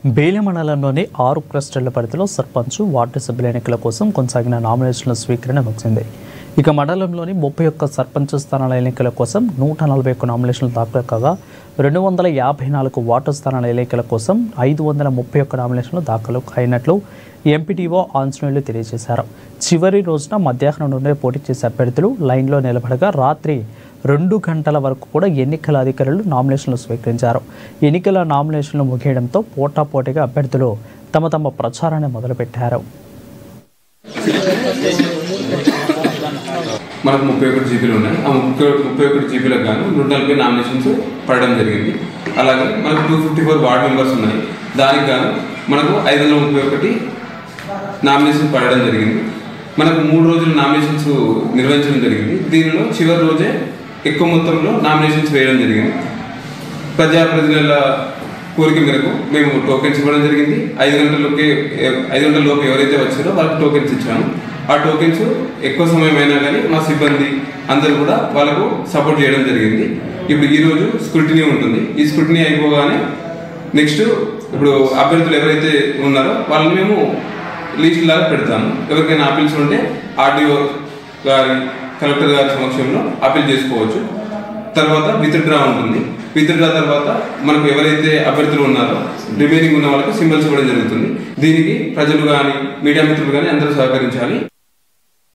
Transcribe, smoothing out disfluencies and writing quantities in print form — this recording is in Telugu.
బేలి మండలంలోని 6 క్లస్టర్ల పరిధిలో సర్పంచ్, వార్డు సభ్యుల ఎన్నికల కోసం కొనసాగిన నామినేషన్ల స్వీకరణ ముగిసింది. ఇక మండలంలోని 31 సర్పంచ్ స్థానాల ఎన్నికల కోసం 141 నామినేషన్లు దాఖలు కాగా 254 వార్డు స్థానాల ఎన్నికల కోసం 531 నామినేషన్లు దాఖలు అయినట్లు ఎంపీడీఓ ఆంజనేయులు తెలియజేశారు. చివరి రోజున మధ్యాహ్నం నుండి పోటీ చేసే అభ్యర్థులు లైన్లో నిలబడగా రాత్రి 2 గంటల వరకు కూడా ఎన్నికల అధికారులు నామినేషన్లు స్వీకరించారు. ఎన్నికల నామినేషన్లు ముగియడంతో పోటాపోటీగా అభ్యర్థులు తమ ప్రచారాన్ని మొదలుపెట్టారు. మనకు 31 జీపీలు ఉన్నాయి. ఆ 31 జీపీలకు గాను 140 నామినేషన్స్ పడడం జరిగింది. అలాగే మనకు 254 వార్డ్ మెంబర్స్ ఉన్నాయి. దానికి గాను మనకు 531 నామినేషన్స్ పడడం జరిగింది. మనకు 3 రోజులు నామినేషన్స్ నిర్వహించడం జరిగింది. దీనిలో చివరి రోజే ఎక్కువ మొత్తంలో నామినేషన్స్ వేయడం జరిగింది. ప్రజాప్రతినిధుల కోరిక మేరకు మేము టోకెన్స్ ఇవ్వడం జరిగింది. 5 గంటల లోపు ఎవరైతే వచ్చారో వాళ్ళకి టోకెన్స్ ఇచ్చాము. ఆ టోకెన్స్ ఎక్కువ సమయం అయినా కానీ మా సిబ్బంది అందరూ కూడా వాళ్ళకు సపోర్ట్ చేయడం జరిగింది. ఇప్పుడు ఈరోజు స్క్రూటినీ ఉంటుంది. ఈ స్క్రూటినీ అయిపోగానే నెక్స్ట్ ఇప్పుడు అభ్యర్థులు ఎవరైతే ఉన్నారో వాళ్ళని మేము లిస్ట్ లాగా పెడతాము. ఎవరికైనా అప్పీల్స్ ఉంటే ఆర్డీఓ గారి, కలెక్టర్ గారి సమక్షంలో అప్పీల్ చేసుకోవచ్చు. తర్వాత విత్డ్రా ఉంటుంది. విత్డ్రా తర్వాత మనకు ఎవరైతే అభ్యర్థులు ఉన్నారో రిమైనింగ్ ఉన్న వాళ్ళకి సింబల్స్ ఇవ్వడం జరుగుతుంది. దీనికి ప్రజలు కానీ, మీడియా మిత్రులు కానీ అందరూ సహకరించాలి.